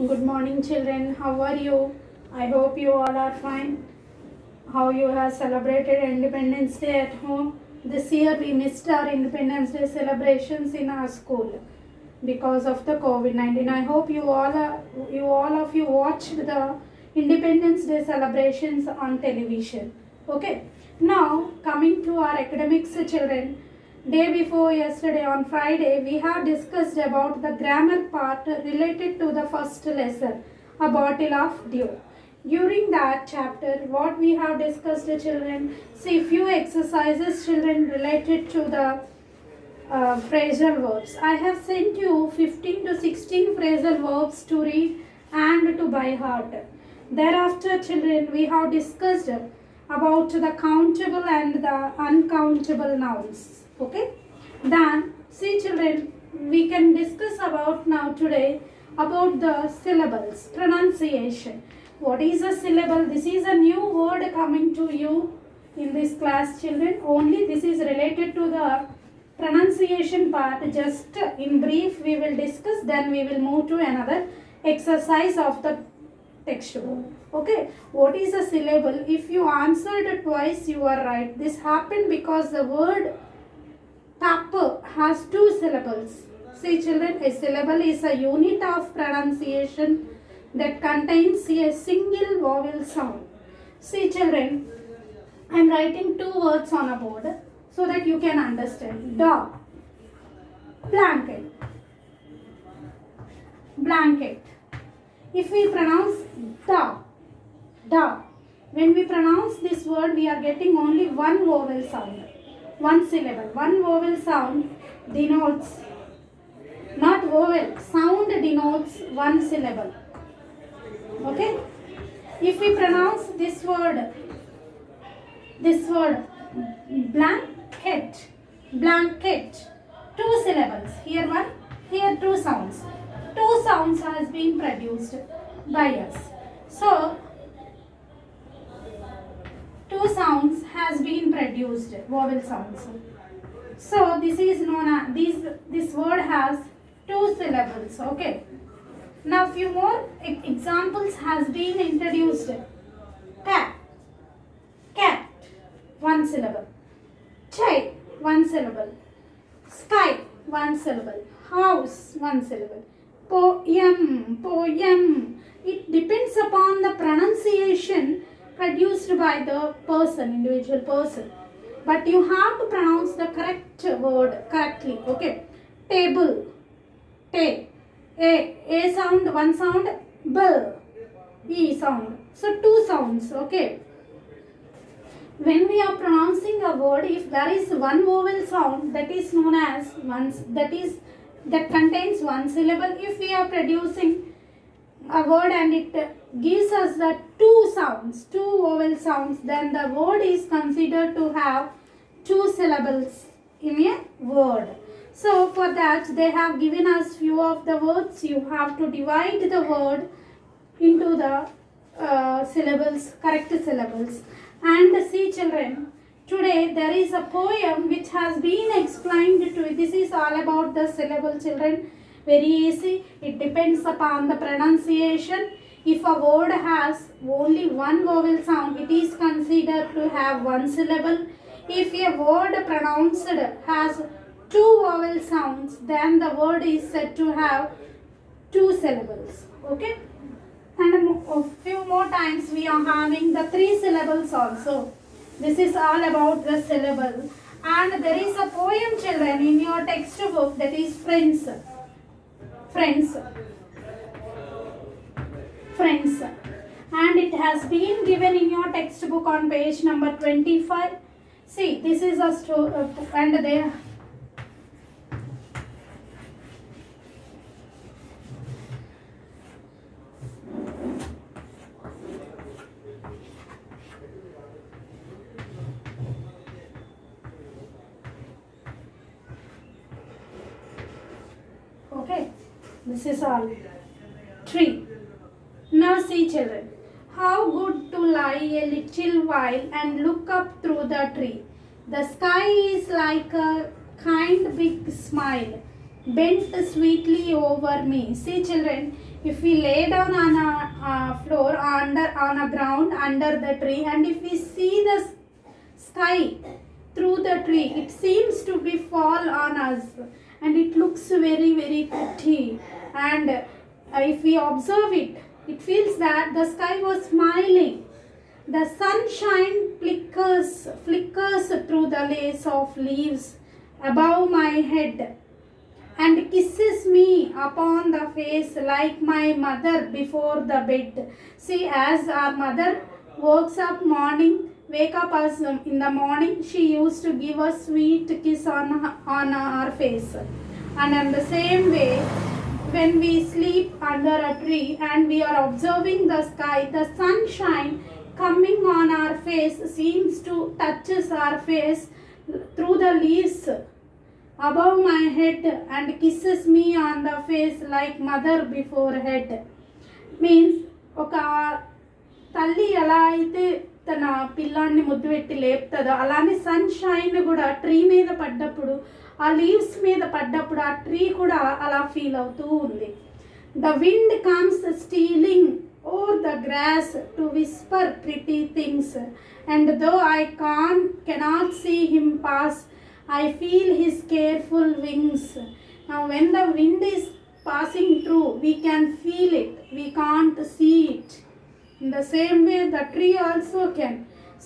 Good morning, children. How are you? I hope you all are fine. How you have celebrated Independence Day at home? This year we missed our Independence Day celebrations in our school because of the COVID-19. I hope you all of you watched the Independence Day celebrations on television. Okay. Now coming to our academics, children. Day before yesterday on Friday, we have discussed about the grammar part related to the first lesson, a bottle of dew. During that chapter, what we have discussed, children, see few exercises, children, related to the phrasal verbs. I have sent you 15 to 16 phrasal verbs to read and to by heart. Thereafter, children, we have discussed about the countable and the uncountable nouns. Okay. Then, see, children, we can discuss about now today about the syllables, pronunciation. What is a syllable? This is a new word coming to you in this class, children. Only this is related to the pronunciation part. Just in brief we will discuss, then we will move to another exercise of the textbook. Okay, what is a syllable? If you answered twice, you are right. This happened because the word paper has two syllables. See, children, a syllable is a unit of pronunciation that contains a single vowel sound. See, children, I am writing two words on a board so that you can understand. Dog, blanket, blanket. If we pronounce da, when we pronounce this word, we are getting only one vowel sound, one syllable. One vowel sound denotes, not vowel, sound denotes one syllable. Okay? If we pronounce this word blanket, blanket, two syllables. Here one, here two sounds. Two sounds has been produced by us. So, two sounds has been produced, vowel sounds. So, this is known as, this word has two syllables. Okay. Now, few more examples has been introduced. Cat, cat, one syllable. Child, one syllable. Sky, one syllable. House, one syllable. Poem, poem. It depends upon the pronunciation produced by the person, individual person. But you have to pronounce the correct word correctly. Okay. Table, te. A sound, one sound. B, E sound. So two sounds. Okay. When we are pronouncing a word, if there is one vowel sound, that is known as that contains one syllable. If we are producing a word and it gives us the two sounds, two vowel sounds, then the word is considered to have two syllables in a word. So for that they have given us few of the words. You have to divide the word into the syllables, correct syllables. And see, children, today there is a poem which has been explained to. This is all about the syllable, children. Very easy. It depends upon the pronunciation. If a word has only one vowel sound, it is considered to have one syllable. If a word pronounced has two vowel sounds, then the word is said to have two syllables. Okay? And a few more times we are having the three syllables also. This is all about the syllable. And there is a poem, children, in your textbook, that is Friends. Friends. Friends. And it has been given in your textbook on page number 25. See, this is a story, and there. Okay, this is all. Tree. Now see, children, how good to lie a little while and look up through the tree. The sky is like a kind big smile bent sweetly over me. See, children, If we lay down on a floor on a ground under the tree, and if we see the sky through the tree, it seems to be fall on us, and it looks very very pretty. And if we observe it, it feels that the sky was smiling. The sunshine flickers through the lace of leaves above my head and kisses me upon the face like my mother before the bed. See, as our mother wake up us in the morning, she used to give a sweet kiss on our face. And in the same way, when we sleep under a tree and we are observing the sky, the sunshine coming on our face seems to touches our face through the leaves above my head and kisses me on the face like mother before head. Means ఒక తల్లి ఎలా అయితే తన పిల్లాన్ని ముద్దు పెట్టి లేపుతుందో, అలానే sunshine కూడా ట్రీ మీద పడ్డప్పుడు, ఆ లీవ్స్ మీద పడ్డప్పుడు ఆ ట్రీ కూడా అలా ఫీల్ అవుతూ ఉంది. The wind comes stealing over the grass to whisper pretty things, and though I cannot see him pass, I feel his careful wings. Now when the wind is passing through, we can feel it, we can't see it. In the same way, the tree also can.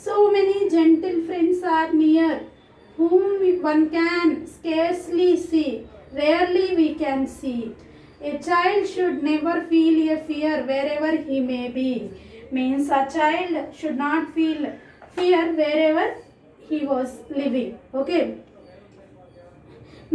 So many gentle friends are near, whom one can scarcely see, rarely we can see it. A child should never feel a fear wherever he may be. Means a child should not feel fear wherever he was living. Okay.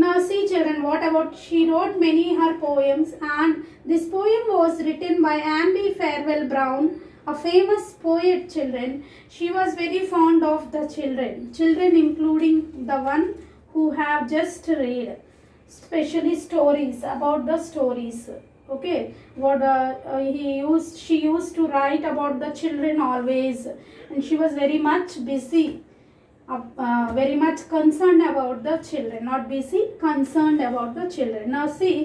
Now see children, what about, she wrote many her poems, and this poem was written by Andy Farwell Brown, a famous poet children. She was very fond of the children including the one who have just read, especially stories, about the stories. Okay, what she used to write about the children always, and she was very much busy. Very much concerned about the children, not busy, concerned about the children. Now see,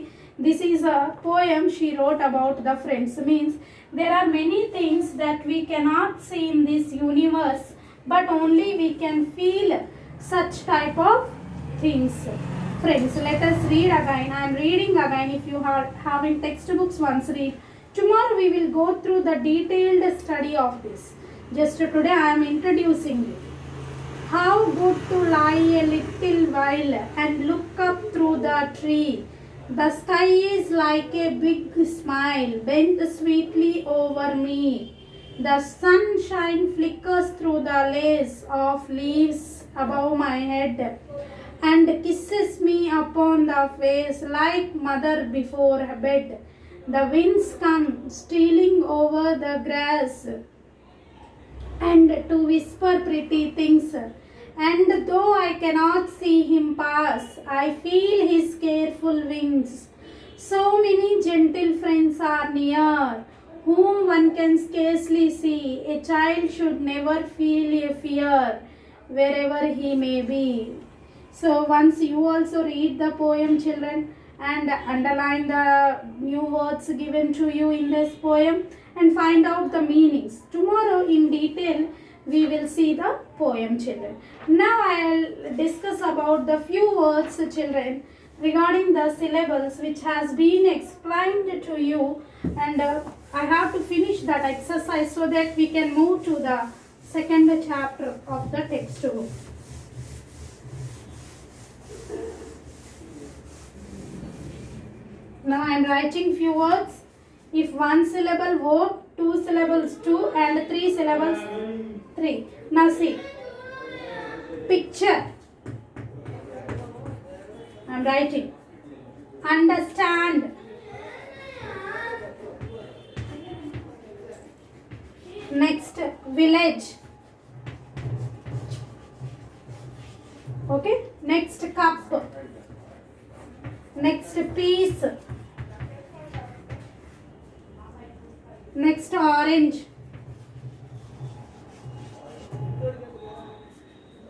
this is a poem she wrote about the friends. Means there are many things that we cannot see in this universe, but only we can feel such type of things. Friends, let us read again. I am reading again. If you are having textbooks, once read. Tomorrow we will go through the detailed study of this. Just today I am introducing you. How good to lie a little while and look up through the tree. The sky is like a big smile bent sweetly over me. The sunshine flickers through the lace of leaves above my head and kisses me upon the face like mother before bed. The winds come stealing over the grass and to whisper pretty things. And though I cannot see him pass, I feel his careful wings. So many gentle friends are near, whom one can scarcely see. A child should never feel a fear, wherever he may be. So once you also read the poem, children, and underline the new words given to you in this poem and find out the meanings. Tomorrow in detail we will see the poem, children. Now I will discuss about the few words, children, regarding the syllables which has been explained to you, and I have to finish that exercise so that we can move to the second chapter of the textbook. Now I am writing few words. If one syllable word, two syllables two, and three syllables three. Now see, picture. I am writing. Understand. Next, village. Okay. Next, cup. Next, piece. Next, orange.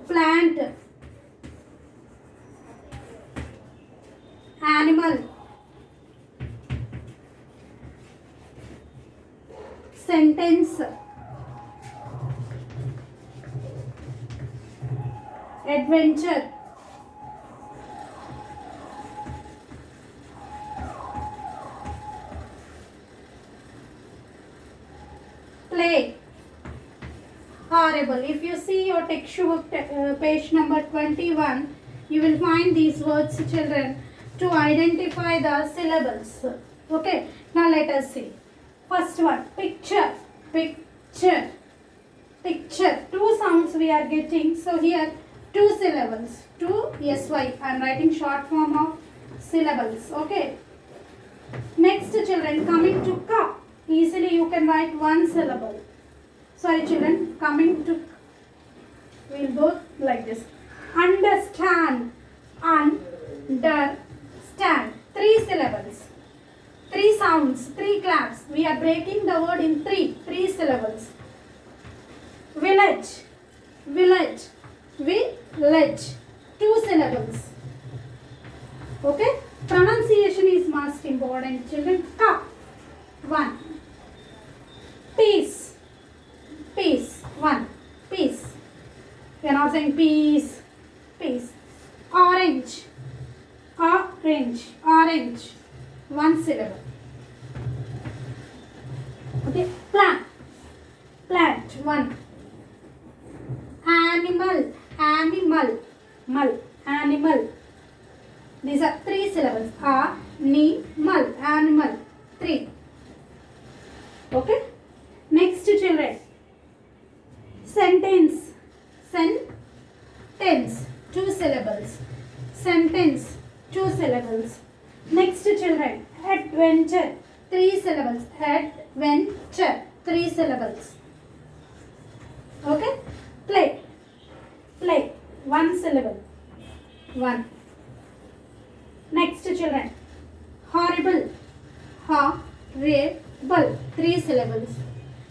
Plant. Animal. sentence, adventure, play, horrible. If you see your textbook page number 21, you will find these words, children, to identify the syllables. Okay, now let us see. First one, picture, picture, picture. Two sounds we are getting. So here, two syllables, two sy. I am writing short form of syllables. Okay. Next, children, coming to cup. Easily you can write one syllable. Sorry, children, coming to, we'll go like this. Understand, understand. Three syllables, three sounds, three claps. We are breaking the word in three syllables. Village, village, village. Two syllables. Okay? Pronunciation is most important, children. Cup, one. Peace, peace, one. Peace. We are not saying peace, peace. Orange, orange, orange. One syllable. Okay. Plant, plant, one. Animal, animal, mal, animal. These are three syllables. Animal, animal. Three. Okay. Next, children. Sentence, sentence. Two syllables. Sentence, two syllables. Next, children. Adventure, three syllables. Adventure, three syllables. Okay. Play, play, one syllable. One. Next, children. Horrible, horrible, three syllables.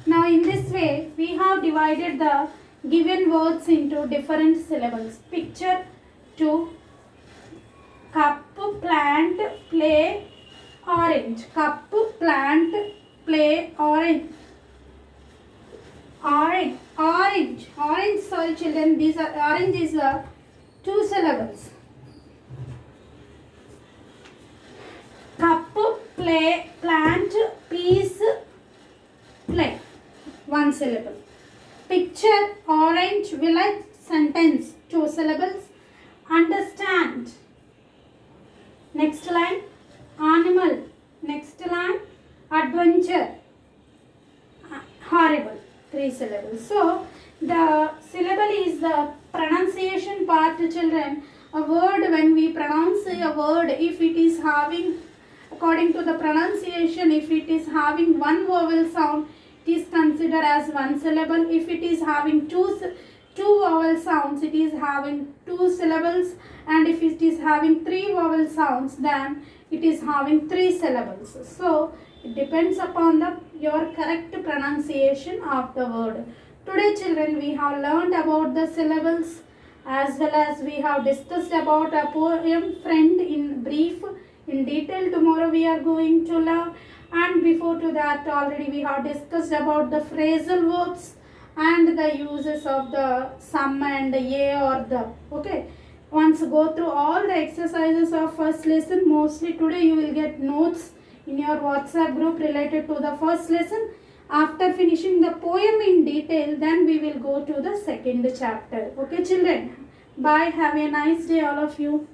Now in this way, we have divided the given words into different syllables. Picture, two. Cup, plant, play, orange. Cup, plant, play, orange. Orange, orange, orange. Sorry, children. These are orange is two syllables. Cup, play, plant, peace, play. One syllable. Picture, orange, village, sentence. Two syllables. Understand. Next line. Animal. Next line. Adventure. Horrible. Three syllables. So, the syllable is the pronunciation part, children. A word, when we pronounce a word, if it is having, according to the pronunciation, if it is having one vowel sound, it is considered as one syllable. If it is having two vowel sounds, it is having two syllables. And if it is having three vowel sounds, then it is having three syllables. So, it depends upon your correct pronunciation of the word. Today, children, we have learned about the syllables, as well as we have discussed about a poem Friend in brief. In detail, tomorrow we are going to learn. And before to that, already we have discussed about the phrasal verbs and the uses of the some and a or the. Okay. Once go through all the exercises of first lesson. Mostly today you will get notes in your WhatsApp group related to the first lesson. After finishing the poem in detail, then we will go to the second chapter. Okay, children. Bye. Have a nice day, all of you.